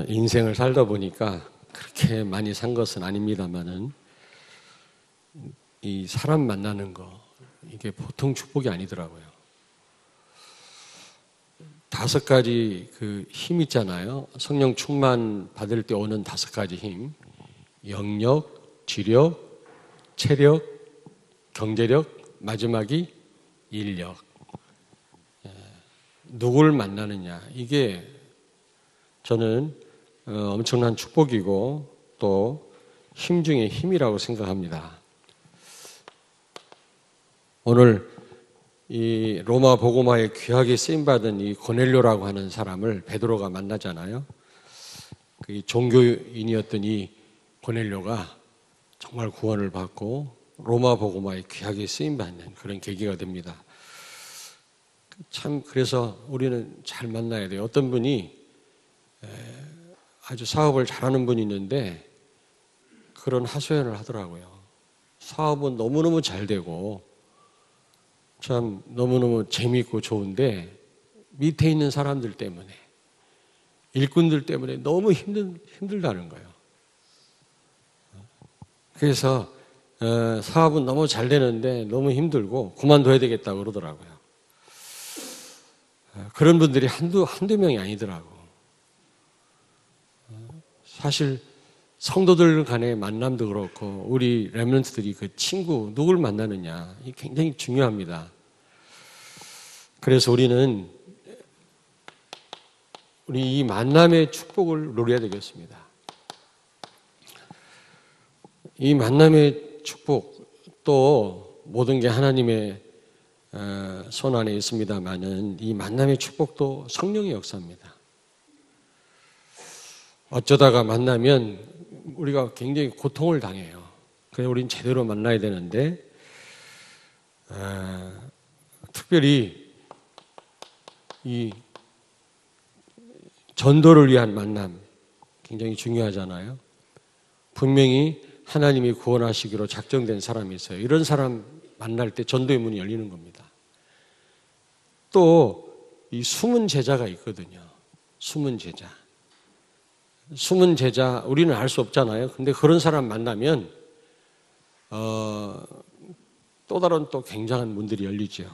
인생을 살다 보니까 그렇게 많이 산 것은 아닙니다만은 이 사람 만나는 거 이게 보통 축복이 아니더라고요. 5가지 그 힘 있잖아요. 성령 충만 받을 때 오는 5가지 힘. 영력, 지력, 체력, 경제력, 마지막이 인력. 누굴 만나느냐. 이게 저는 엄청난 축복이고 또 힘 중에 힘이라고 생각합니다. 오늘 이 로마 복음화에 귀하게 쓰임받은 이 고넬료라고 하는 사람을 베드로가 만나잖아요. 그 종교인이었던 이 고넬료가 정말 구원을 받고 로마 복음화에 귀하게 쓰임받는 그런 계기가 됩니다. 참 그래서 우리는 잘 만나야 돼요. 어떤 분이 아주 사업을 잘하는 분이 있는데 그런 하소연을 하더라고요. 사업은 너무너무 잘 되고 참 너무너무 재미있고 좋은데 밑에 있는 사람들 때문에 일꾼들 때문에 너무 힘들다는 거예요. 그래서 사업은 너무 잘 되는데 너무 힘들고 그만둬야 되겠다고 그러더라고요. 그런 분들이 한두 명이 아니더라고. 사실 성도들 간의 만남도 그렇고 우리 렘넌트들이 그 친구 누굴 만나느냐 이게 굉장히 중요합니다. 그래서 우리는 우리 이 만남의 축복을 누려야 되겠습니다. 이 만남의 축복 또 모든 게 하나님의 손 안에 있습니다만은 이 만남의 축복도 성령의 역사입니다. 어쩌다가 만나면 우리가 굉장히 고통을 당해요. 그래서 우리는 제대로 만나야 되는데 특별히 이 전도를 위한 만남 굉장히 중요하잖아요. 분명히 하나님이 구원하시기로 작정된 사람이 있어요. 이런 사람 만날 때 전도의 문이 열리는 겁니다. 또 이 숨은 제자가 있거든요. 숨은 제자. 숨은 제자 우리는 알 수 없잖아요. 근데 그런 사람 만나면 또 다른 또 굉장한 문들이 열리죠.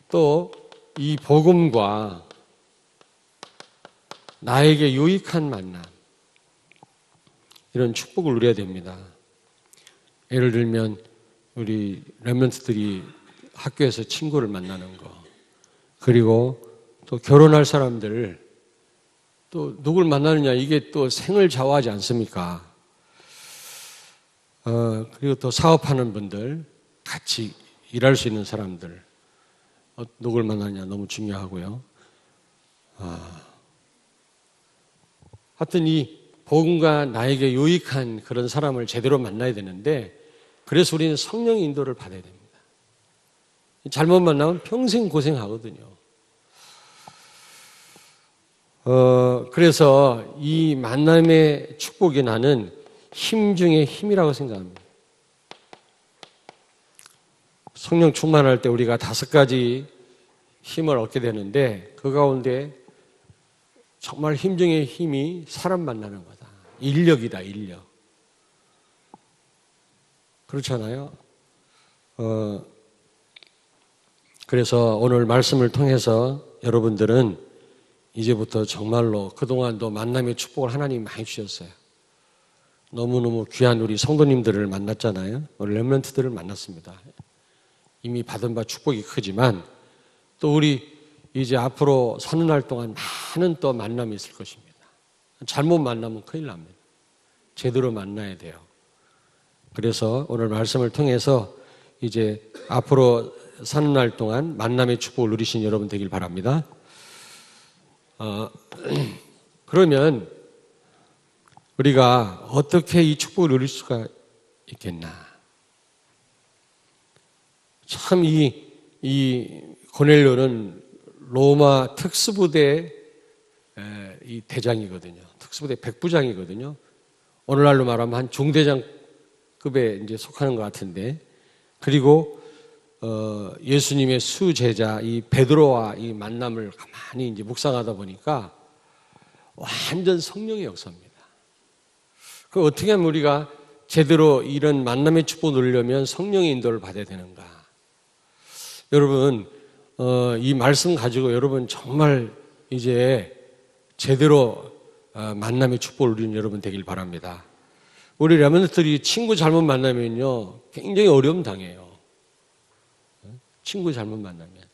또 이 복음과 나에게 유익한 만남 이런 축복을 누려야 됩니다. 예를 들면 우리 렘넌트들이 학교에서 친구를 만나는 거 그리고 또 결혼할 사람들 또 누굴 만나느냐 이게 또 생을 좌우하지 않습니까? 그리고 또 사업하는 분들 같이 일할 수 있는 사람들 누굴 만나느냐 너무 중요하고요. 하여튼 이 복음과 나에게 유익한 그런 사람을 제대로 만나야 되는데 그래서 우리는 성령의 인도를 받아야 됩니다. 잘못 만나면 평생 고생하거든요. 그래서 이 만남의 축복이 나는 힘 중에 힘이라고 생각합니다. 성령 충만할 때 우리가 5가지 힘을 얻게 되는데 그 가운데 정말 힘 중에 힘이 사람 만나는 거다. 인력이다, 인력. 그렇잖아요. 그래서 오늘 말씀을 통해서 여러분들은 이제부터 정말로 그동안도 만남의 축복을 하나님이 많이 주셨어요. 너무너무 귀한 우리 성도님들을 만났잖아요. 우리 렘넌트들을 만났습니다. 이미 받은 바 축복이 크지만 또 우리 이제 앞으로 사는 날 동안 많은 또 만남이 있을 것입니다. 잘못 만나면 큰일 납니다. 제대로 만나야 돼요. 그래서 오늘 말씀을 통해서 이제 앞으로 사는 날 동안 만남의 축복을 누리신 여러분 되길 바랍니다. 그러면 우리가 어떻게 이 축복을 누릴 수가 있겠나? 참 이 고넬료는 로마 특수부대 이 대장이거든요. 특수부대 백부장이거든요. 오늘날로 말하면 한 중대장급에 이제 속하는 것 같은데, 그리고 예수님의 수제자 이 베드로와 이 만남을 가만히 이제 묵상하다 보니까 완전 성령의 역사입니다. 그 어떻게 하면 우리가 제대로 이런 만남의 축복을 누리려면 성령의 인도를 받아야 되는가? 여러분, 이 말씀 가지고 여러분 정말 이제 제대로 만남의 축복을 누리는 여러분 되길 바랍니다. 우리 렘넌트들이 친구 잘못 만나면요 굉장히 어려움 당해요. 친구 잘못 만나면.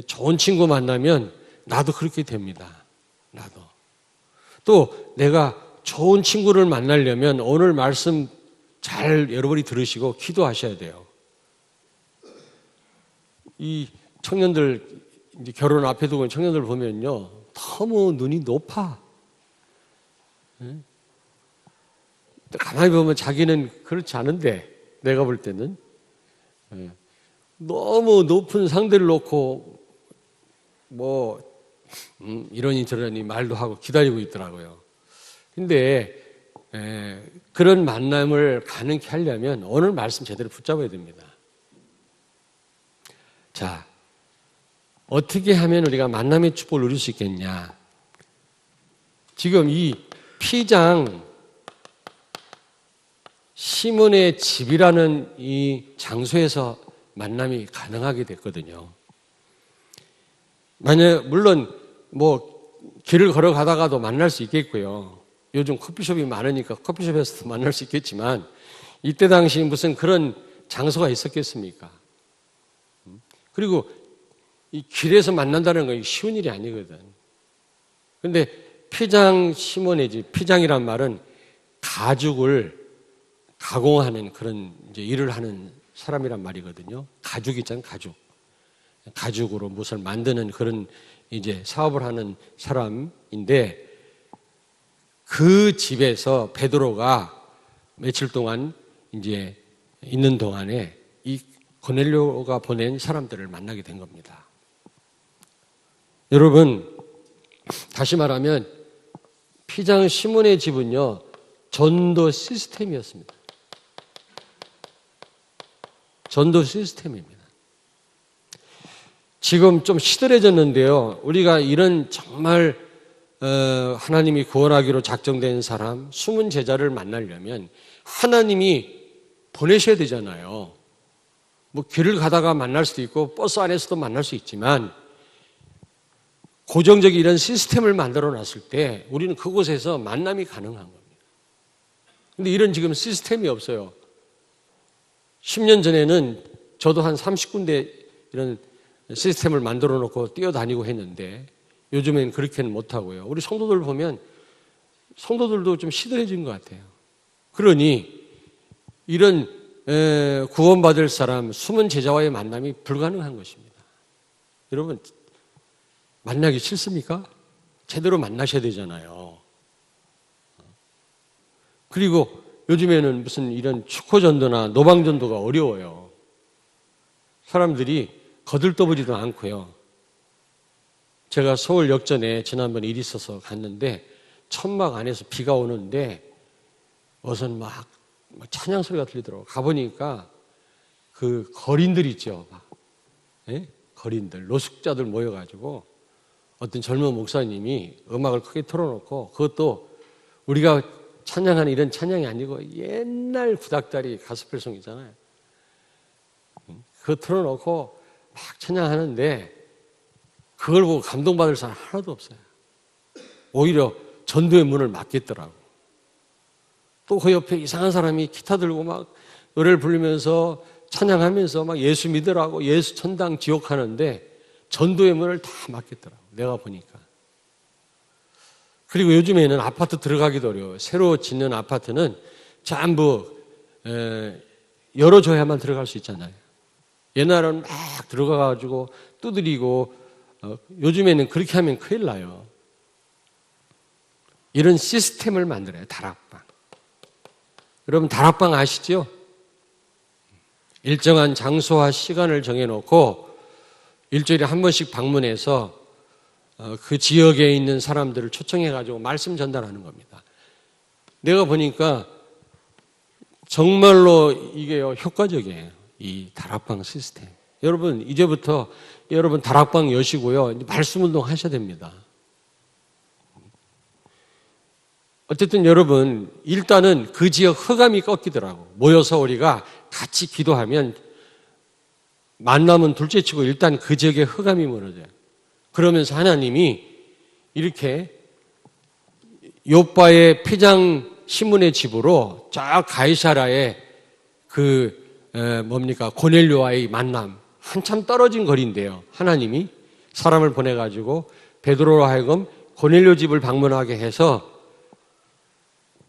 좋은 친구 만나면 나도 그렇게 됩니다. 나도. 또 내가 좋은 친구를 만나려면 오늘 말씀 잘 여러분이 들으시고 기도하셔야 돼요. 이 청년들, 이제 결혼 앞에 두고 청년들 보면요 너무 눈이 높아. 가만히 보면 자기는 그렇지 않은데, 내가 볼 때는 너무 높은 상대를 놓고 이러니 저러니 말도 하고 기다리고 있더라고요. 근데 그런 만남을 가능케 하려면 오늘 말씀 제대로 붙잡아야 됩니다. 자, 어떻게 하면 우리가 만남의 축복을 누릴 수 있겠냐? 지금 이 피장 시몬의 집이라는 이 장소에서 만남이 가능하게 됐거든요. 물론 길을 걸어가다가도 만날 수 있겠고요. 요즘 커피숍이 많으니까 커피숍에서도 만날 수 있겠지만 이때 당시 무슨 그런 장소가 있었겠습니까? 그리고 이 길에서 만난다는 건 쉬운 일이 아니거든. 근데 피장 시몬의 집, 피장이란 말은 가죽을 가공하는 그런 이제 일을 하는 사람이란 말이거든요. 가죽 있잖아요, 가죽. 가죽으로 무엇을 만드는 그런 이제 사업을 하는 사람인데, 그 집에서 베드로가 며칠 동안 이제 있는 동안에 이 고넬료가 보낸 사람들을 만나게 된 겁니다. 여러분, 다시 말하면 피장 시몬의 집은요 전도 시스템이었습니다. 전도 시스템입니다. 지금 좀 시들해졌는데요, 우리가 이런 정말 하나님이 구원하기로 작정된 사람, 숨은 제자를 만나려면 하나님이 보내셔야 되잖아요. 길을 가다가 만날 수도 있고 버스 안에서도 만날 수 있지만 고정적인 이런 시스템을 만들어 놨을 때 우리는 그곳에서 만남이 가능한 겁니다. 근데 이런 지금 시스템이 없어요. 10년 전에는 저도 한 30군데 이런 시스템을 만들어 놓고 뛰어다니고 했는데 요즘엔 그렇게는 못하고요. 우리 성도들 보면 성도들도 좀 시들해진 것 같아요. 그러니 이런 구원받을 사람, 숨은 제자와의 만남이 불가능한 것입니다. 여러분, 만나기 싫습니까? 제대로 만나셔야 되잖아요. 그리고 요즘에는 무슨 이런 축호전도나 노방전도가 어려워요. 사람들이 거들떠보지도 않고요. 제가 서울 역전에 지난번 일이 있어서 갔는데 천막 안에서 비가 오는데 어선 막 찬양 소리가 들리더라고요. 가보니까 그 거린들 있죠. 거린들, 노숙자들 모여가지고 어떤 젊은 목사님이 음악을 크게 틀어놓고, 그것도 우리가 찬양하는 이런 찬양이 아니고 옛날 구닥다리 가스펠송 있잖아요. 그거 틀어놓고 막 찬양하는데 그걸 보고 감동받을 사람 하나도 없어요. 오히려 전도의 문을 막겠더라고. 또 그 옆에 이상한 사람이 기타 들고 막 노래를 부르면서 찬양하면서 막 예수 믿으라고 예수 천당 지옥 하는데 전도의 문을 다 막겠더라고, 내가 보니까. 그리고 요즘에는 아파트 들어가기도 어려워요. 새로 짓는 아파트는 전부 열어줘야만 들어갈 수 있잖아요. 옛날에는 막 들어가가지고 두드리고, 요즘에는 그렇게 하면 큰일 나요. 이런 시스템을 만들어요. 다락방. 여러분, 다락방 아시죠? 일정한 장소와 시간을 정해놓고 일주일에 한 번씩 방문해서 그 지역에 있는 사람들을 초청해가지고 말씀 전달하는 겁니다. 내가 보니까 정말로 이게 효과적이에요. 이 다락방 시스템. 여러분, 이제부터 여러분 다락방 여시고요, 말씀 운동 하셔야 됩니다. 어쨌든 여러분, 일단은 그 지역 흑암이 꺾이더라고. 모여서 우리가 같이 기도하면 만남은 둘째치고 일단 그 지역에 흑암이 무너져요. 그러면서 하나님이 이렇게 욥바의 폐장 시몬의 집으로 저 가이사라의 고넬료와의 만남, 한참 떨어진 거리인데요. 하나님이 사람을 보내가지고 베드로로 하여금 고넬료 집을 방문하게 해서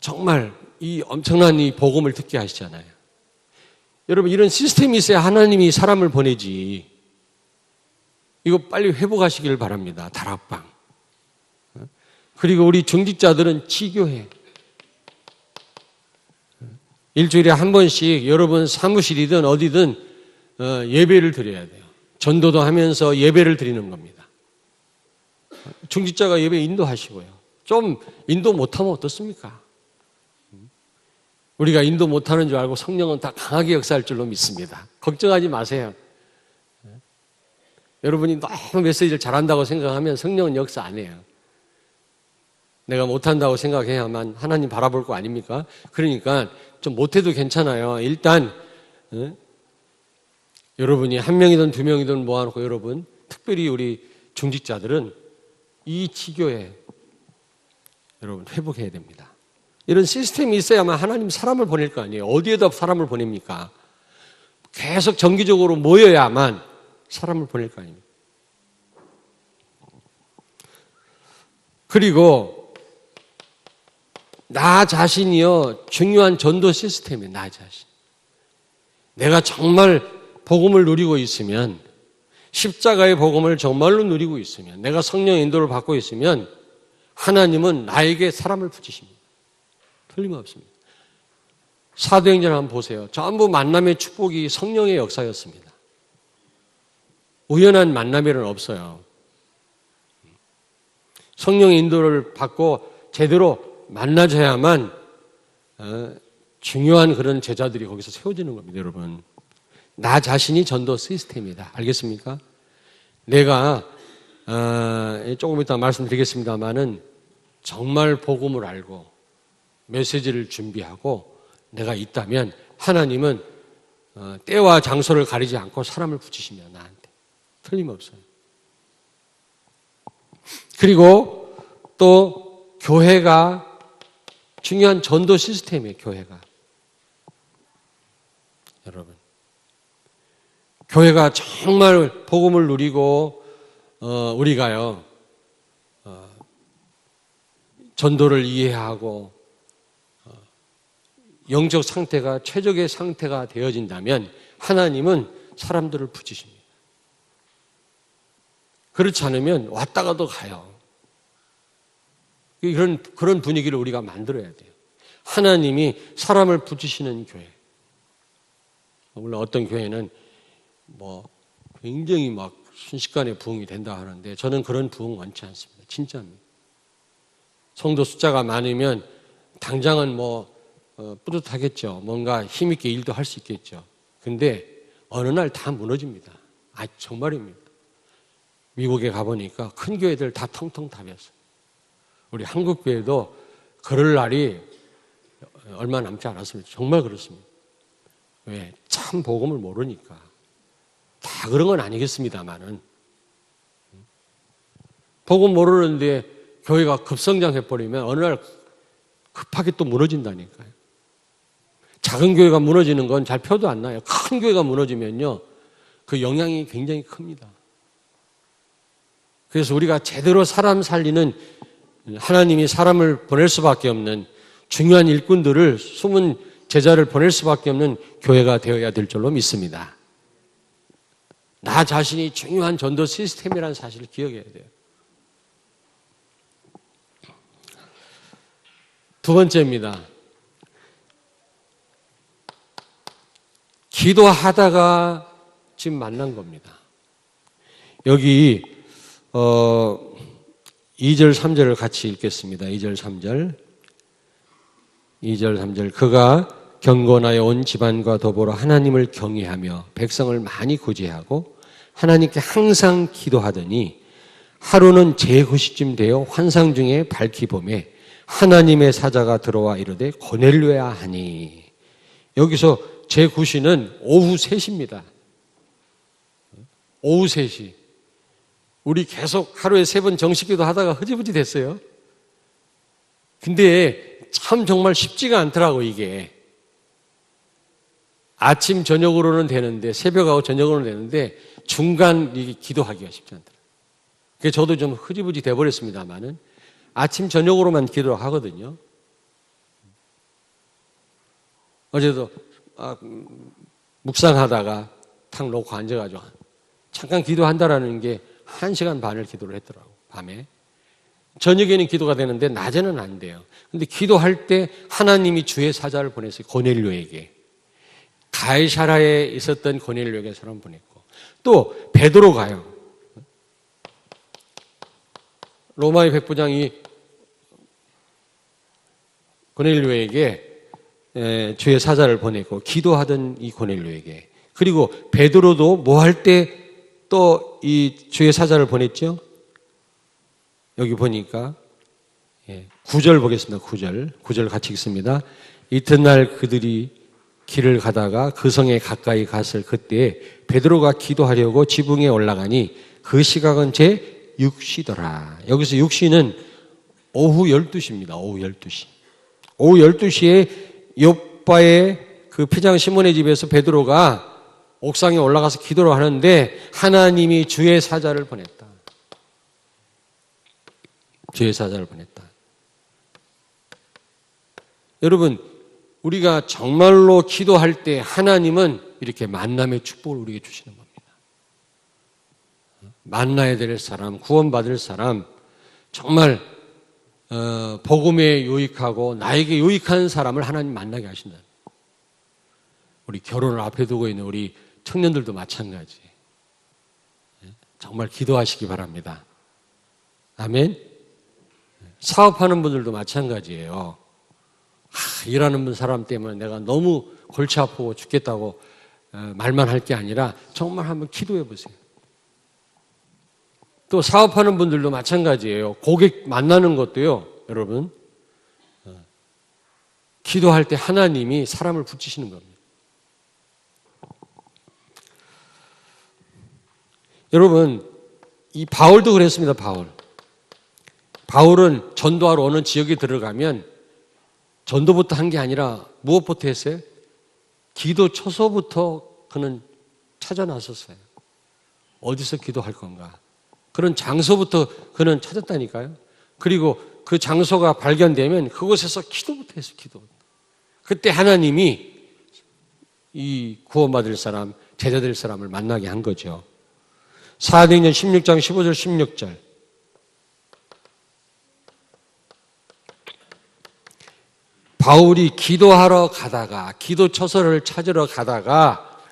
정말 이 엄청난 이 복음을 듣게 하시잖아요. 여러분, 이런 시스템이 있어야 하나님이 사람을 보내지. 이거 빨리 회복하시길 바랍니다. 다락방. 그리고 우리 중직자들은 지교회. 일주일에 한 번씩 여러분 사무실이든 어디든 예배를 드려야 돼요. 전도도 하면서 예배를 드리는 겁니다. 중직자가 예배 인도하시고요. 좀 인도 못하면 어떻습니까? 우리가 인도 못하는 줄 알고 성령은 다 강하게 역사할 줄로 믿습니다. 걱정하지 마세요. 여러분이 너무 메시지를 잘한다고 생각하면 성령은 역사 안 해요. 내가 못한다고 생각해야만 하나님 바라볼 거 아닙니까? 그러니까 좀 못해도 괜찮아요. 일단 여러분이 한 명이든 두 명이든 모아놓고 여러분, 특별히 우리 중직자들은 이 지교에 여러분 회복해야 됩니다. 이런 시스템이 있어야만 하나님 사람을 보낼 거 아니에요. 어디에다 사람을 보냅니까? 계속 정기적으로 모여야만 사람을 보낼 거 아닙니까? 그리고 나 자신이요, 중요한 전도 시스템이에요. 나 자신. 내가 정말 복음을 누리고 있으면, 십자가의 복음을 정말로 누리고 있으면, 내가 성령의 인도를 받고 있으면 하나님은 나에게 사람을 붙이십니다. 틀림없습니다. 사도행전 한번 보세요. 전부 만남의 축복이 성령의 역사였습니다. 우연한 만남에는 없어요. 성령의 인도를 받고 제대로 만나져야만 중요한 그런 제자들이 거기서 세워지는 겁니다, 여러분. 나 자신이 전도 시스템이다. 알겠습니까? 내가 조금 이따 말씀드리겠습니다만은 정말 복음을 알고 메시지를 준비하고 내가 있다면 하나님은 때와 장소를 가리지 않고 사람을 붙이시면 나한테 틀림없어요. 그리고 또 교회가 중요한 전도 시스템이에요. 교회가. 여러분, 교회가 정말 복음을 누리고 우리가요 전도를 이해하고 영적 상태가 최적의 상태가 되어진다면 하나님은 사람들을 붙이십니다. 그렇지 않으면 왔다가도 가요. 그런 분위기를 우리가 만들어야 돼요. 하나님이 사람을 붙이시는 교회. 물론 어떤 교회는 굉장히 막 순식간에 부흥이 된다 하는데 저는 그런 부흥 원치 않습니다. 진짜입니다. 성도 숫자가 많으면 당장은 뿌듯하겠죠. 뭔가 힘있게 일도 할 수 있겠죠. 근데 어느 날 다 무너집니다. 정말입니다. 미국에 가보니까 큰 교회들 다 텅텅 닫았어요. 우리 한국 교회도 그럴 날이 얼마 남지 않았습니다. 정말 그렇습니다. 왜? 참 복음을 모르니까. 다 그런 건 아니겠습니다만은. 복음 모르는데 교회가 급성장해버리면 어느 날 급하게 또 무너진다니까요. 작은 교회가 무너지는 건 잘 표도 안 나요. 큰 교회가 무너지면요, 그 영향이 굉장히 큽니다. 그래서 우리가 제대로 사람 살리는, 하나님이 사람을 보낼 수밖에 없는 중요한 일꾼들을, 숨은 제자를 보낼 수밖에 없는 교회가 되어야 될 줄로 믿습니다. 나 자신이 중요한 전도 시스템이라는 사실을 기억해야 돼요. 두 번째입니다. 기도하다가 지금 만난 겁니다. 여기 2절 3절을 같이 읽겠습니다. 2절 3절. 2절 3절. 그가 경건하여 온 집안과 더불어 하나님을 경외하며 백성을 많이 구제하고 하나님께 항상 기도하더니 하루는 제9시쯤 되어 환상 중에 밝히 보매 하나님의 사자가 들어와 이르되 고넬료야 하니. 여기서 제 구시는 오후 3시입니다. 오후 3시. 우리 계속 하루에 3번 정식기도 하다가 흐지부지 됐어요. 근데 참 정말 쉽지가 않더라고, 이게. 아침, 저녁으로는 되는데, 새벽하고 저녁으로는 되는데, 중간 이게 기도하기가 쉽지 않더라고요. 그래서 저도 좀 흐지부지 돼버렸습니다만은, 아침, 저녁으로만 기도를 하거든요. 어제도, 묵상하다가 탁 놓고 앉아가지고, 잠깐 기도한다라는 게 1시간 반을 기도를 했더라고, 밤에. 저녁에는 기도가 되는데, 낮에는 안 돼요. 근데 기도할 때 하나님이 주의 사자를 보냈어요, 고넬료에게. 가이사라에 있었던 고넬료에게 사람 보냈고, 또 베드로 가요. 로마의 백부장이 고넬료에게 주의 사자를 보냈고, 기도하던 이 고넬료에게. 그리고 베드로도 뭐 할 때 또 이 주의 사자를 보냈죠? 여기 보니까 9절 보겠습니다. 9절 같이 읽습니다. 이튿날 그들이 길을 가다가 그 성에 가까이 갔을 그때 베드로가 기도하려고 지붕에 올라가니 그 시각은 제 6시더라. 여기서 6시는 오후 12시입니다. 오후 12시. 오후 12시에 욥바의 그 피장 시몬의 집에서 베드로가 옥상에 올라가서 기도를 하는데 하나님이 주의 사자를 보냈다. 주의 사자를 보냈다. 여러분, 우리가 정말로 기도할 때 하나님은 이렇게 만남의 축복을 우리에게 주시는 겁니다. 만나야 될 사람, 구원받을 사람, 정말 복음에 유익하고 나에게 유익한 사람을 하나님 만나게 하신다. 우리 결혼을 앞에 두고 있는 우리 청년들도 마찬가지. 정말 기도하시기 바랍니다. 아멘. 사업하는 분들도 마찬가지예요. 일하는 사람 때문에 내가 너무 골치 아프고 죽겠다고 말만 할 게 아니라 정말 한번 기도해 보세요. 또 사업하는 분들도 마찬가지예요. 고객 만나는 것도요, 여러분. 기도할 때 하나님이 사람을 붙이시는 겁니다. 여러분, 이 바울도 그랬습니다, 바울은 전도하러 어느 지역에 들어가면 전도부터 한 게 아니라 무엇부터 했어요? 기도 초소부터 그는 찾아 나섰어요. 어디서 기도할 건가? 그런 장소부터 그는 찾았다니까요. 그리고 그 장소가 발견되면 그곳에서 기도부터 했어요, 기도부터. 그때 하나님이 이 구원받을 사람, 제자될 사람을 만나게 한 거죠. 사도행전 16장 15절 16절. 바울이 기도하러 가다가, 기도 처소를 찾으러 가다가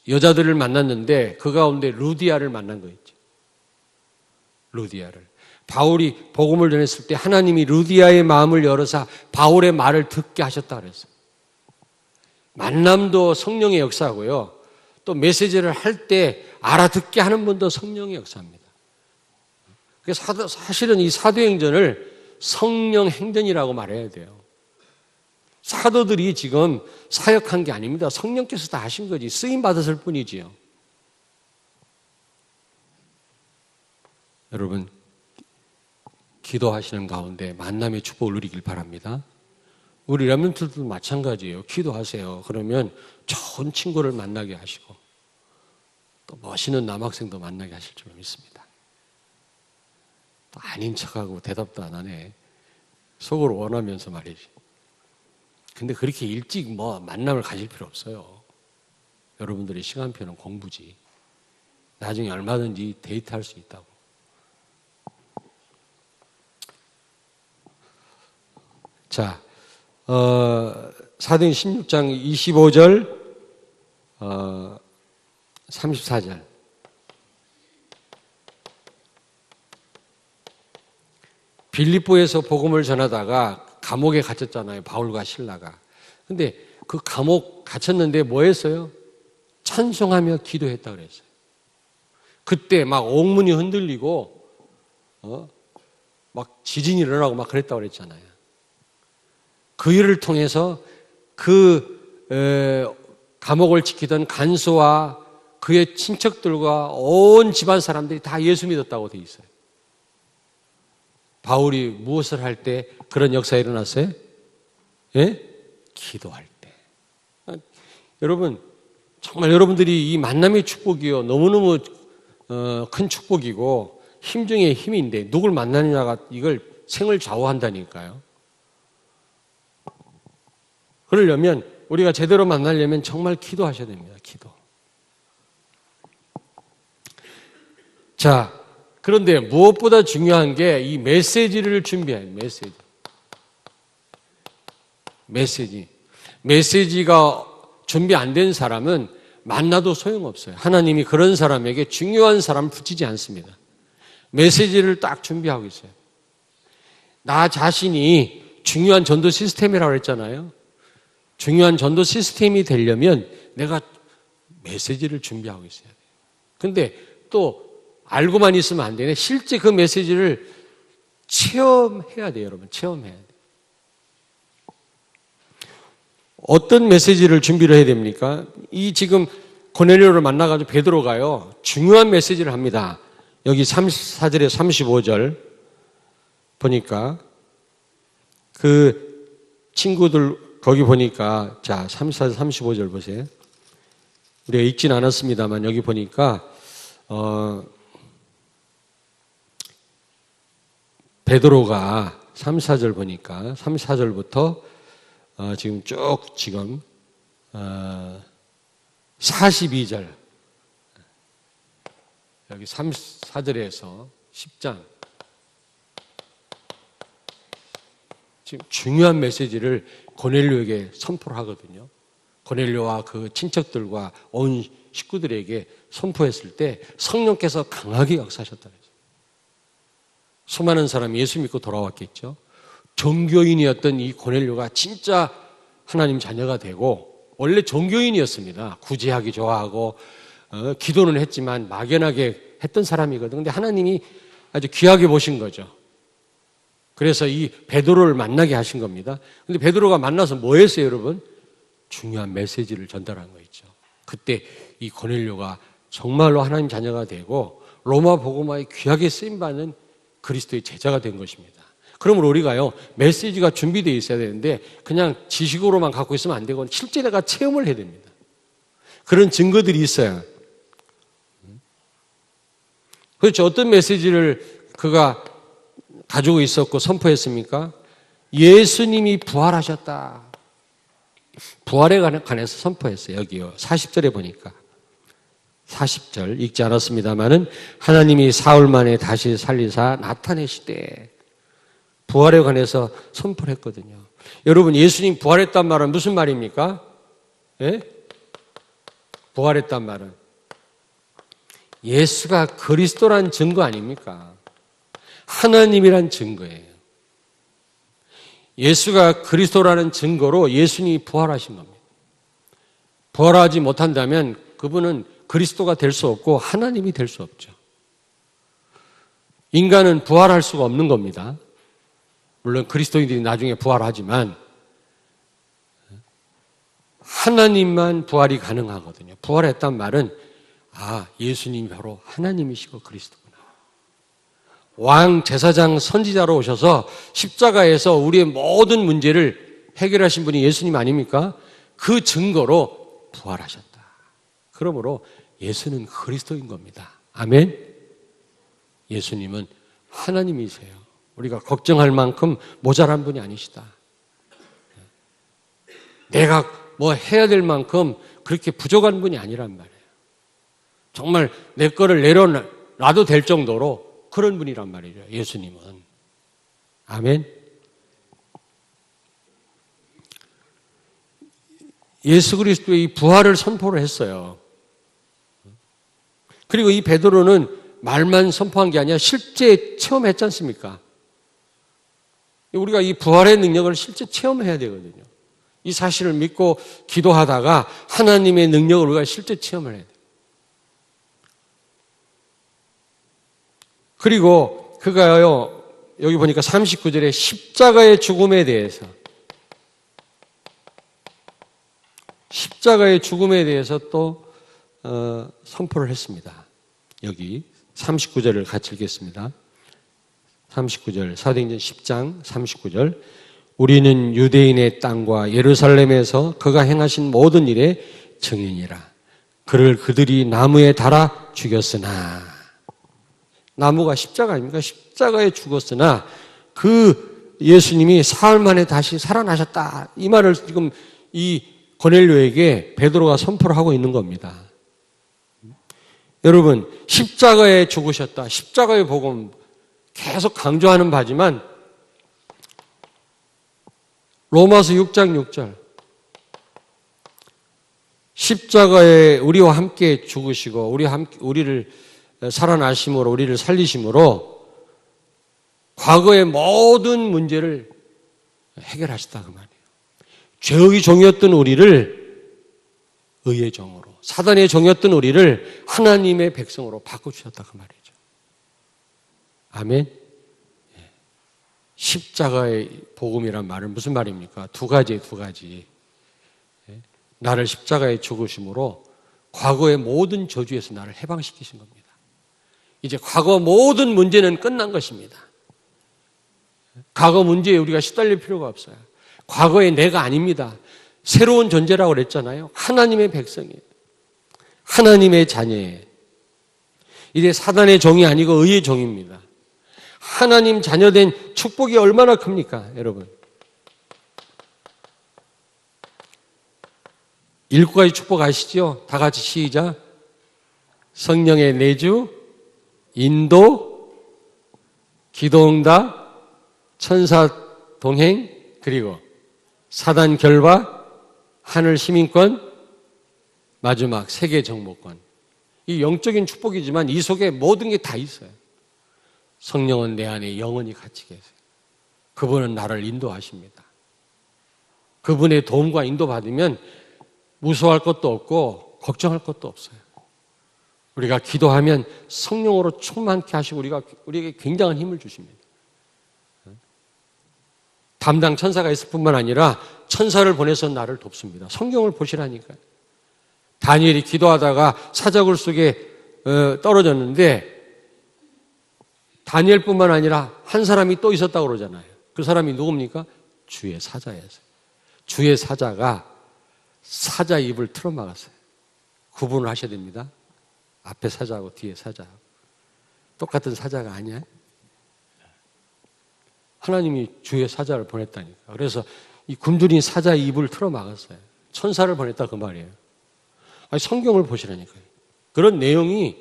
여자들을 만났는데 그 가운데 루디아를 만난 거 있죠. 루디아를. 바울이 복음을 전했을 때 하나님이 루디아의 마음을 열어서 바울의 말을 듣게 하셨다 그랬어요. 만남도 성령의 역사고요. 또 메시지를 할 때 알아듣게 하는 분도 성령의 역사입니다. 그래서 사실은 이 사도행전을 성령 행전이라고 말해야 돼요. 사도들이 지금 사역한 게 아닙니다. 성령께서 다 하신 거지. 쓰임 받았을 뿐이지요. 여러분, 기도하시는 가운데 만남의 축복을 누리길 바랍니다. 우리 렘넌트들도 마찬가지예요. 기도하세요. 그러면 좋은 친구를 만나게 하시고 또 멋있는 남학생도 만나게 하실 줄 믿습니다. 또 아닌 척하고 대답도 안 하네. 속으로 원하면서 말이지. 근데 그렇게 일찍 만남을 가질 필요 없어요. 여러분들의 시간표는 공부지. 나중에 얼마든지 데이트할 수 있다고. 자, 사도행 16장 25절, 34절. 빌립보에서 복음을 전하다가 감옥에 갇혔잖아요. 바울과 실라가. 근데 그 감옥 갇혔는데 뭐 했어요? 찬송하며 기도했다 그랬어요. 그때 막 옥문이 흔들리고 막 지진이 일어나고 막 그랬다고 그랬잖아요. 그 일을 통해서 그 감옥을 지키던 간수와 그의 친척들과 온 집안 사람들이 다 예수 믿었다고 돼 있어요. 바울이 무엇을 할 때 그런 역사가 일어났어요? 예? 기도할 때. 여러분, 정말 여러분들이 이 만남의 축복이요. 너무너무 큰 축복이고 힘 중에 힘인데 누굴 만나느냐가 이걸 생을 좌우한다니까요. 그러려면 우리가 제대로 만나려면 정말 기도하셔야 됩니다. 기도. 자, 그런데 무엇보다 중요한 게 이 메시지를 준비해요. 메시지가 준비 안 된 사람은 만나도 소용없어요. 하나님이 그런 사람에게 중요한 사람을 붙이지 않습니다. 메시지를 딱 준비하고 있어요. 나 자신이 중요한 전도 시스템이라고 했잖아요. 중요한 전도 시스템이 되려면 내가 메시지를 준비하고 있어야 돼요. 근데 또 알고만 있으면 안 되네. 실제 그 메시지를 체험해야 돼요, 여러분. 체험해야 돼요. 어떤 메시지를 준비를 해야 됩니까? 이 지금 고넬료를 만나가지고 베드로가요, 중요한 메시지를 합니다. 여기 34절에 35절 보니까 그 친구들 거기 보니까 자 34절 35절 보세요. 우리가 읽진 않았습니다만 여기 보니까 베드로가 34절 보니까 34절부터 지금 쭉 지금 42절 여기 34절에서 10장 지금 중요한 메시지를 고넬료에게 선포를 하거든요. 고넬료와 그 친척들과 온 식구들에게 선포했을 때 성령께서 강하게 역사하셨다 그랬어요. 수많은 사람이 예수 믿고 돌아왔겠죠. 종교인이었던 이 고넬료가 진짜 하나님 자녀가 되고 원래 종교인이었습니다. 구제하기 좋아하고 기도는 했지만 막연하게 했던 사람이거든요. 근데 하나님이 아주 귀하게 보신 거죠. 그래서 이 베드로를 만나게 하신 겁니다. 근데 베드로가 만나서 뭐 했어요, 여러분? 중요한 메시지를 전달한 거 있죠. 그때 이 고넬료가 정말로 하나님 자녀가 되고 로마 복음화에 귀하게 쓰임받는 그리스도의 제자가 된 것입니다. 그러므로 우리가요, 메시지가 준비되어 있어야 되는데 그냥 지식으로만 갖고 있으면 안 되고 실제 내가 체험을 해야 됩니다. 그런 증거들이 있어요. 그렇죠. 어떤 메시지를 그가 가지고 있었고 선포했습니까? 예수님이 부활하셨다. 부활에 관해서 선포했어요. 여기요. 40절에 보니까. 40절 읽지 않았습니다마는 하나님이 사흘 만에 다시 살리사 나타내시되 부활에 관해서 선포를 했거든요. 여러분, 예수님 부활했단 말은 무슨 말입니까? 예? 부활했단 말은 예수가 그리스도란 증거 아닙니까? 하나님이란 증거예요. 예수가 그리스도라는 증거로 예수님이 부활하신 겁니다. 부활하지 못한다면 그분은 그리스도가 될 수 없고 하나님이 될 수 없죠. 인간은 부활할 수가 없는 겁니다. 물론 그리스도인들이 나중에 부활하지만 하나님만 부활이 가능하거든요. 부활했단 말은 예수님이 바로 하나님이시고 그리스도구나. 왕, 제사장, 선지자로 오셔서 십자가에서 우리의 모든 문제를 해결하신 분이 예수님 아닙니까? 그 증거로 부활하셨다. 그러므로 예수는 그리스도인 겁니다. 아멘? 예수님은 하나님이세요. 우리가 걱정할 만큼 모자란 분이 아니시다. 내가 뭐 해야 될 만큼 그렇게 부족한 분이 아니란 말이에요. 정말 내 거를 내려놔도 될 정도로 그런 분이란 말이에요. 예수님은. 아멘. 예수 그리스도의 이 부활을 선포를 했어요. 그리고 이 베드로는 말만 선포한 게 아니라 실제 체험했지 않습니까? 우리가 이 부활의 능력을 실제 체험해야 되거든요. 이 사실을 믿고 기도하다가 하나님의 능력을 우리가 실제 체험을 해야 돼요. 그리고 그가요, 여기 보니까 39절에 십자가의 죽음에 대해서 또 선포를 했습니다. 여기 39절을 같이 읽겠습니다. 39절 사도행전 10장 39절 우리는 유대인의 땅과 예루살렘에서 그가 행하신 모든 일의 증인이라. 그를 그들이 나무에 달아 죽였으나, 나무가 십자가 아닙니까? 십자가에 죽었으나 그 예수님이 사흘 만에 다시 살아나셨다. 이 말을 지금 이 고넬료에게 베드로가 선포를 하고 있는 겁니다. 여러분, 십자가에 죽으셨다. 십자가의 복음 계속 강조하는 바지만 로마서 6장 6절 십자가에 우리와 함께 죽으시고 우리를 살아나심으로 우리를 살리심으로 과거의 모든 문제를 해결하셨다 그 말이에요. 죄의 종이었던 우리를 의의 종으로, 사단의 종이었던 우리를 하나님의 백성으로 바꿔주셨다 그 말이죠. 아멘. 십자가의 복음이란 말은 무슨 말입니까? 두 가지. 나를 십자가에 죽으심으로 과거의 모든 저주에서 나를 해방시키신 겁니다. 이제 과거 모든 문제는 끝난 것입니다. 과거 문제에 우리가 시달릴 필요가 없어요. 과거의 내가 아닙니다. 새로운 존재라고 그랬잖아요. 하나님의 백성이에요. 하나님의 자녀예요. 이제 사단의 종이 아니고 의의 종입니다. 하나님 자녀된 축복이 얼마나 큽니까, 여러분? 7가지 축복 아시죠? 다 같이 시작. 성령의 내주, 인도, 기도응답, 천사 동행, 그리고 사단 결박, 하늘 시민권, 마지막 세계 정복권. 이 영적인 축복이지만 이 속에 모든 게 다 있어요. 성령은 내 안에 영원히 같이 계세요. 그분은 나를 인도하십니다. 그분의 도움과 인도받으면 무서워할 것도 없고 걱정할 것도 없어요. 우리가 기도하면 성령으로 충만케 하시고 우리에게 굉장한 힘을 주십니다. 담당 천사가 있을 뿐만 아니라 천사를 보내서 나를 돕습니다. 성경을 보시라니까요. 다니엘이 기도하다가 사자굴 속에 떨어졌는데 다니엘뿐만 아니라 한 사람이 또 있었다고 그러잖아요. 그 사람이 누굽니까? 주의 사자였어요. 주의 사자가 사자 입을 틀어막았어요. 구분을 하셔야 됩니다. 앞에 사자하고 뒤에 사자하고. 똑같은 사자가 아니야. 하나님이 주의 사자를 보냈다니까. 그래서 이 굶주린 사자의 입을 틀어막았어요. 천사를 보냈다 그 말이에요. 아니, 성경을 보시라니까요. 그런 내용이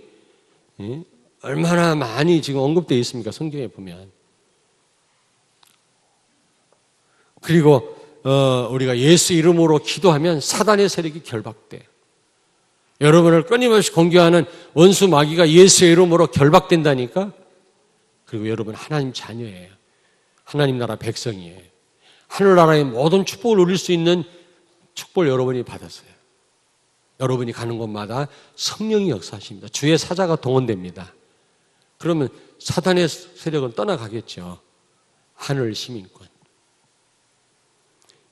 얼마나 많이 지금 언급되어 있습니까? 성경에 보면. 그리고 우리가 예수 이름으로 기도하면 사단의 세력이 결박돼요. 여러분을 끊임없이 공격하는 원수 마귀가 예수의 이름으로 결박된다니까. 그리고 여러분 하나님 자녀예요. 하나님 나라 백성이에요. 하늘나라의 모든 축복을 누릴 수 있는 축복을 여러분이 받았어요. 여러분이 가는 곳마다 성령이 역사하십니다. 주의 사자가 동원됩니다. 그러면 사단의 세력은 떠나가겠죠. 하늘 시민권.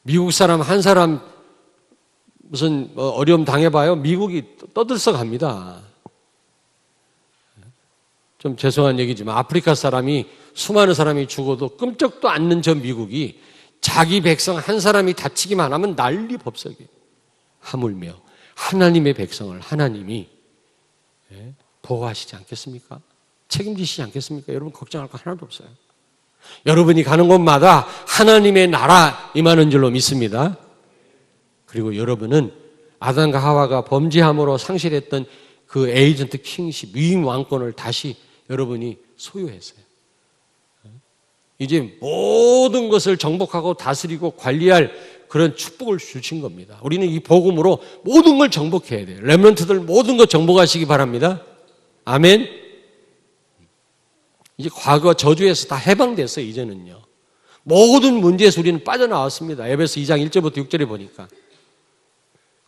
미국 사람 한 사람 무슨 어려움 당해봐요. 미국이 떠들썩 합니다. 좀 죄송한 얘기지만 아프리카 사람이 수많은 사람이 죽어도 끔찍도 않는 저 미국이 자기 백성 한 사람이 다치기만 하면 난리 법석이에요. 하물며 하나님의 백성을 하나님이 보호하시지 않겠습니까? 책임지시지 않겠습니까? 여러분 걱정할 거 하나도 없어요. 여러분이 가는 곳마다 하나님의 나라 임하는 줄로 믿습니다. 그리고 여러분은 아담과 하와가 범죄함으로 상실했던 그 에이전트 킹십, 위임 왕권을 다시 여러분이 소유했어요. 이제 모든 것을 정복하고 다스리고 관리할 그런 축복을 주신 겁니다. 우리는 이 복음으로 모든 걸 정복해야 돼요. 렘넌트들 모든 것 정복하시기 바랍니다. 아멘. 이제 과거 저주에서 다 해방됐어요. 이제는요. 모든 문제에서 우리는 빠져나왔습니다. 에베소 2장 1절부터 6절에 보니까.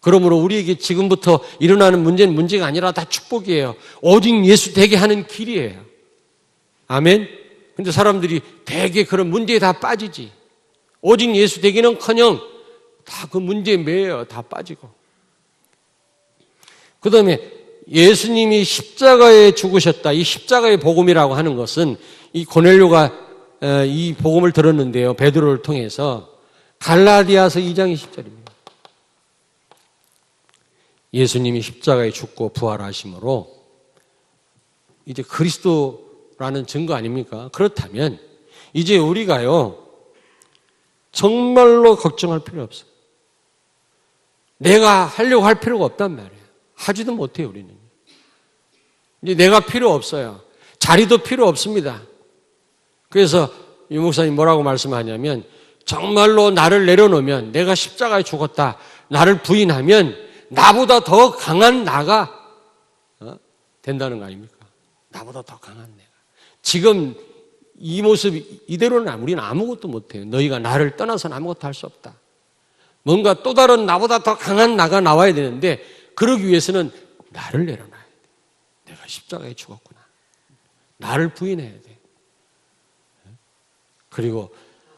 그러므로 우리에게 지금부터 일어나는 문제는 문제가 아니라 다 축복이에요. 오직 예수 되게 하는 길이에요. 아멘. 근데 사람들이 대개 그런 문제에 다 빠지지. 오직 예수 되기는커녕 다 그 문제에 매여 다 빠지고. 그 다음에 예수님이 십자가에 죽으셨다. 이 십자가의 복음이라고 하는 것은 이 고넬료가 이 복음을 들었는데요. 베드로를 통해서 갈라디아서 2장 20절입니다. 예수님이 십자가에 죽고 부활하심으로 이제 그리스도라는 증거 아닙니까? 그렇다면 이제 우리가요 정말로 걱정할 필요 없어요. 내가 하려고 할 필요가 없단 말이에요. 하지도 못해요, 우리는. 이제 내가 필요 없어요. 자리도 필요 없습니다. 그래서 유 목사님 뭐라고 말씀하냐면 정말로 나를 내려놓으면 내가 십자가에 죽었다. 나를 부인하면 나보다 더 강한 나가 된다는 거 아닙니까? 나보다 더 강한 내가. 지금 이 모습 이대로는 우리는 아무것도 못해요. 너희가 나를 떠나서는 아무것도 할 수 없다. 뭔가 또 다른 나보다 더 강한 나가 나와야 되는데 그러기 위해서는 나를 내려놔야 돼. 내가 십자가에 죽었구나. 나를 부인해야 돼. 그리고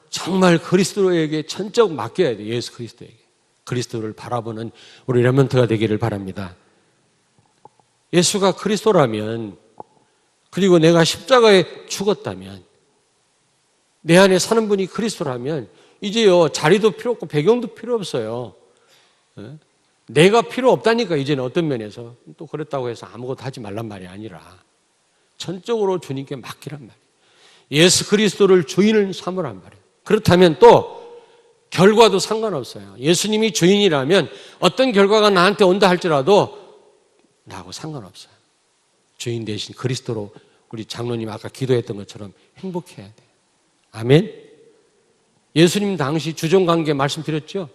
정말 그리스도에게 전적 맡겨야 돼. 예수 그리스도에게. 그리스도를 바라보는 우리 렘넌트가 되기를 바랍니다. 예수가 그리스도라면 그리고 내가 십자가에 죽었다면 내 안에 사는 분이 그리스도라면 이제요 자리도 필요 없고 배경도 필요 없어요. 내가 필요 없다니까 이제는 어떤 면에서 또 그랬다고 해서 아무것도 하지 말란 말이 아니라 전적으로 주님께 맡기란 말이에요. 예수 그리스도를 주인을 삼으란 말이에요. 그렇다면 또 결과도 상관없어요. 예수님이 주인이라면 어떤 결과가 나한테 온다 할지라도 나하고 상관없어요. 주인 대신 그리스도로 우리 장로님 아까 기도했던 것처럼 행복해야 돼요. 아멘. 예수님 당시 주종관계 말씀드렸죠.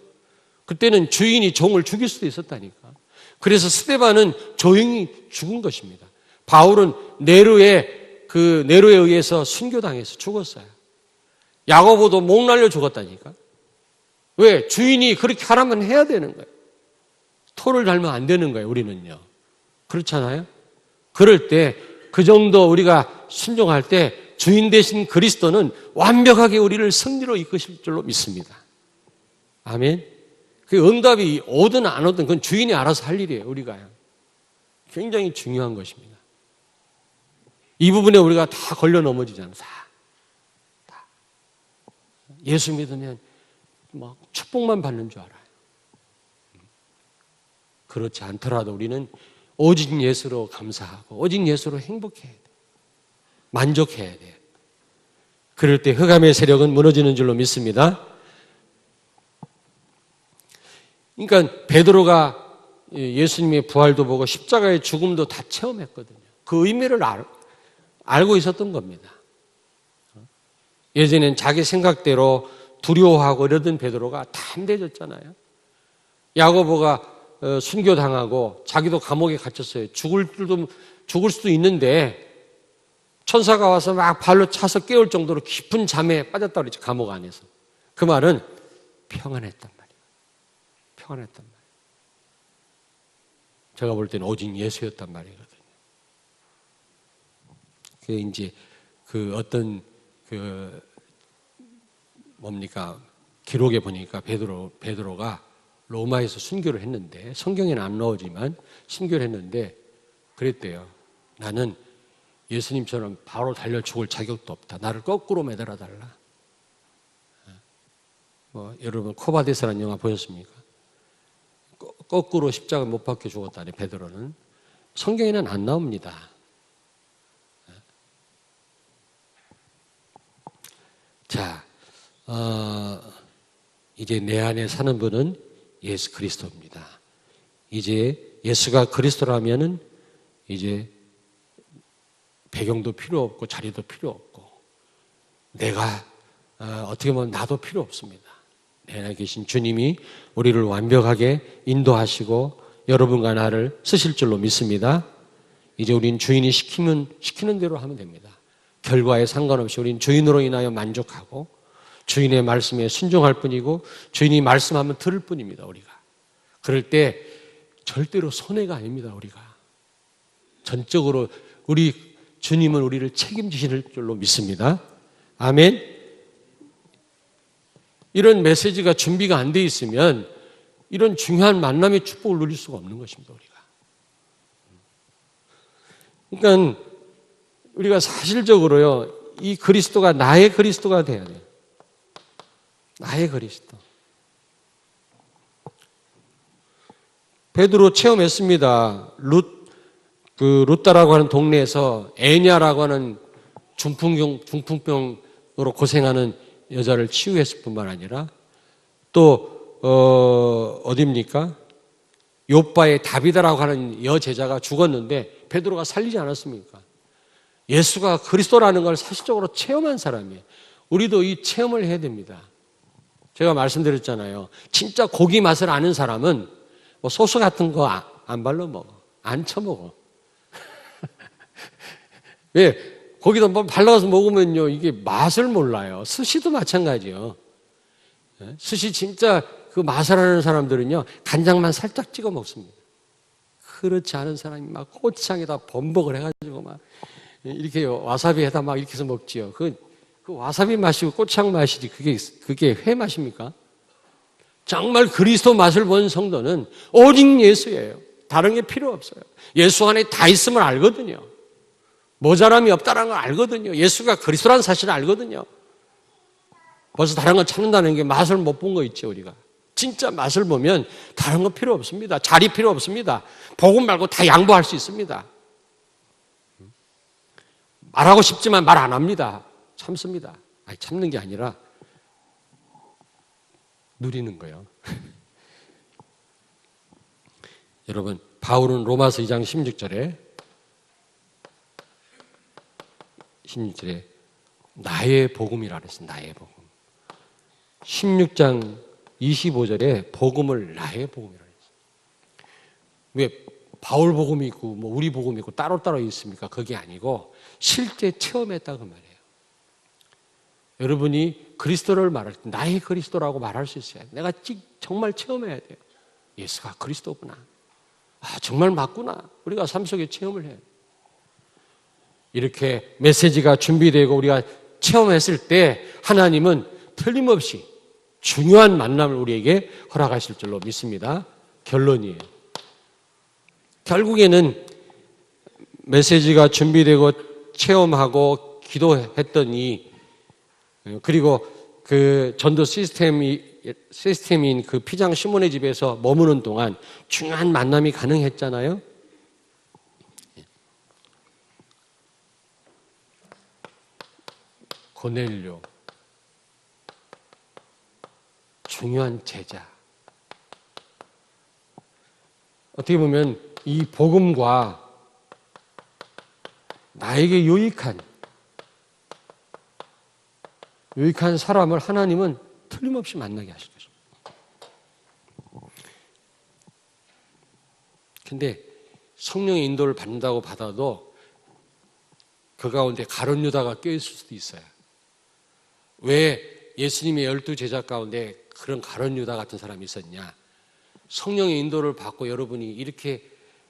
그때는 주인이 종을 죽일 수도 있었다니까. 그래서 스데반은 조용히 죽은 것입니다. 바울은 네로에 의해서 순교당해서 죽었어요. 야고보도 목 날려 죽었다니까. 왜? 주인이 그렇게 하라면 해야 되는 거예요. 토를 달면 안 되는 거예요, 우리는요. 그렇잖아요? 그럴 때 그 정도 우리가 순종할 때 주인 되신 그리스도는 완벽하게 우리를 승리로 이끄실 줄로 믿습니다. 아멘. 그 응답이 오든 안 오든 그건 주인이 알아서 할 일이에요, 우리가요. 굉장히 중요한 것입니다. 이 부분에 우리가 다 걸려 넘어지잖아요. 다. 예수 믿으면 막 축복만 받는 줄 알아요. 그렇지 않더라도 우리는 오직 예수로 감사하고 오직 예수로 행복해야 돼. 만족해야 돼요. 그럴 때 흑암의 세력은 무너지는 줄로 믿습니다. 그러니까 베드로가 예수님의 부활도 보고 십자가의 죽음도 다 체험했거든요. 그 의미를 알고 있었던 겁니다. 예전엔 자기 생각대로 두려워하고 이러던 베드로가 담대해졌잖아요. 야고보가 순교당하고 자기도 감옥에 갇혔어요. 죽을 수도 있는데 천사가 와서 막 발로 차서 깨울 정도로 깊은 잠에 빠졌다고 그랬죠. 감옥 안에서. 그 말은 평안했단 말이에요. 평안했단 말이에요. 제가 볼 때는 오직 예수였단 말이거든요. 그게 이제 기록에 보니까 베드로가 로마에서 순교를 했는데 성경에는 안 나오지만 순교를 했는데 그랬대요. 나는 예수님처럼 바로 달려 죽을 자격도 없다. 나를 거꾸로 매달아 달라. 여러분 코바데스라는 영화 보셨습니까? 거꾸로 십자가 못 박혀 죽었다니 베드로는. 성경에는 안 나옵니다. 자, 이제 내 안에 사는 분은 예수 그리스도입니다. 이제 예수가 그리스도라면은 이제 배경도 필요 없고 자리도 필요 없고 내가 어떻게 보면 나도 필요 없습니다. 내 안에 계신 주님이 우리를 완벽하게 인도하시고 여러분과 나를 쓰실 줄로 믿습니다. 이제 우린 주인이 시키는 대로 하면 됩니다. 결과에 상관없이 우린 주인으로 인하여 만족하고 주인의 말씀에 순종할 뿐이고 주인이 말씀하면 들을 뿐입니다. 우리가. 그럴 때 절대로 손해가 아닙니다. 우리가. 전적으로 우리 주님은 우리를 책임지실 줄로 믿습니다. 아멘? 이런 메시지가 준비가 안 돼 있으면 이런 중요한 만남의 축복을 누릴 수가 없는 것입니다, 우리가. 그러니까 우리가 사실적으로요, 이 그리스도가 나의 그리스도가 돼야 돼요. 나의 그리스도. 베드로 체험했습니다. 루다라고 하는 동네에서 애냐라고 하는 중풍병으로 고생하는 여자를 치유했을 뿐만 아니라 또 어디입니까? 욥바의 다비다라고 하는 여제자가 죽었는데 베드로가 살리지 않았습니까? 예수가 그리스도라는 걸 사실적으로 체험한 사람이에요. 우리도 이 체험을 해야 됩니다. 제가 말씀드렸잖아요. 진짜 고기 맛을 아는 사람은 뭐 소스 같은 거 안 발라 먹어. 안 쳐먹어. 왜? 거기다 뭐 발라서 먹으면요, 이게 맛을 몰라요. 스시도 마찬가지요. 스시 진짜 그 맛을 아는 사람들은요, 간장만 살짝 찍어 먹습니다. 그렇지 않은 사람이 막 고추장에다 범벅을 해가지고 막 이렇게 와사비에다 막 이렇게 해서 먹지요. 그 와사비 맛이고 고추장 맛이지 그게 회 맛입니까? 정말 그리스도 맛을 본 성도는 오직 예수예요. 다른 게 필요 없어요. 예수 안에 다 있음을 알거든요. 모자람이 없다는 걸 알거든요. 예수가 그리스도라는 사실을 알거든요. 벌써 다른 거 찾는다는 게 맛을 못 본 거 있죠, 우리가. 진짜 맛을 보면 다른 거 필요 없습니다. 자리 필요 없습니다. 복음 말고 다 양보할 수 있습니다. 말하고 싶지만 말 안 합니다. 참습니다. 아니, 참는 게 아니라 누리는 거예요. 여러분, 바울은 로마서 2장 16절에 나의 복음이라 그랬어요. 나의 복음. 16장 25절에 복음을 나의 복음이라 그랬어요. 왜 바울 복음이 있고 뭐 우리 복음이 있고 따로따로 있습니까? 그게 아니고 실제 체험했다 그 말이에요. 여러분이 그리스도를 말할 때 나의 그리스도라고 말할 수 있어야 돼요. 내가 정말 체험해야 돼요. 예수가 그리스도구나. 아, 정말 맞구나. 우리가 삶 속에 체험을 해요. 이렇게 메시지가 준비되고 우리가 체험했을 때 하나님은 틀림없이 중요한 만남을 우리에게 허락하실 줄로 믿습니다. 결론이에요. 결국에는 메시지가 준비되고 체험하고 기도했더니 그리고 그 전도 시스템인 그 피장 시몬의 집에서 머무는 동안 중요한 만남이 가능했잖아요. 고넬료, 중요한 제자. 어떻게 보면 이 복음과 나에게 유익한 사람을 하나님은 틀림없이 만나게 하실 것입니다. 근데 성령의 인도를 받는다고 받아도 그 가운데 가룟 유다가 껴있을 수도 있어요. 왜 예수님의 12제자 가운데 그런 가룟 유다 같은 사람이 있었냐? 성령의 인도를 받고 여러분이 이렇게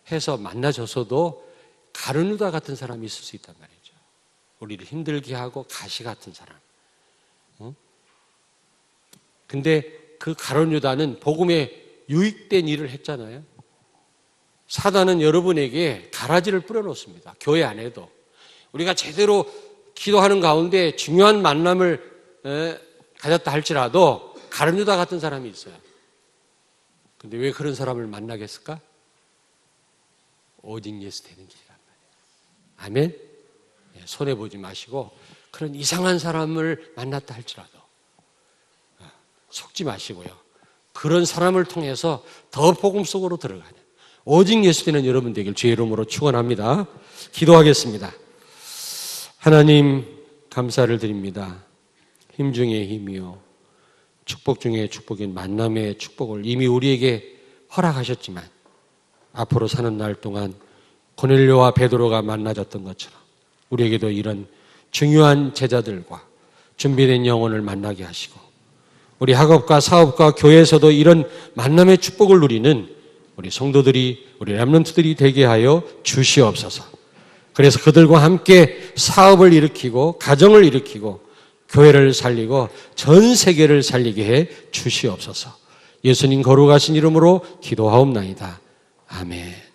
해서 만나져서도 가룟 유다 같은 사람이 있을 수 있단 말이죠. 우리를 힘들게 하고 가시 같은 사람. 근데 그 가룟 유다는 복음에 유익된 일을 했잖아요. 사단은 여러분에게 가라지를 뿌려놓습니다. 교회 안에도. 우리가 제대로 기도하는 가운데 중요한 만남을 가졌다 할지라도 가룟 유다 같은 사람이 있어요. 근데 왜 그런 사람을 만나겠을까? 오직 예수 되는 길이란 말이에요. 아멘? 손해보지 마시고 그런 이상한 사람을 만났다 할지라도 속지 마시고요. 그런 사람을 통해서 더 복음 속으로 들어가는 오직 예수 되는 여러분 되길 주의 이름으로 축원합니다. 기도하겠습니다. 하나님 감사를 드립니다. 힘 중에 힘이요 축복 중에 축복인 만남의 축복을 이미 우리에게 허락하셨지만 앞으로 사는 날 동안 고넬료와 베드로가 만나졌던 것처럼 우리에게도 이런 중요한 제자들과 준비된 영혼을 만나게 하시고 우리 학업과 사업과 교회에서도 이런 만남의 축복을 누리는 우리 성도들이 우리 렘넌트들이 되게 하여 주시옵소서. 그래서 그들과 함께 사업을 일으키고 가정을 일으키고 교회를 살리고 전 세계를 살리게 해 주시옵소서. 예수님 거룩하신 이름으로 기도하옵나이다. 아멘.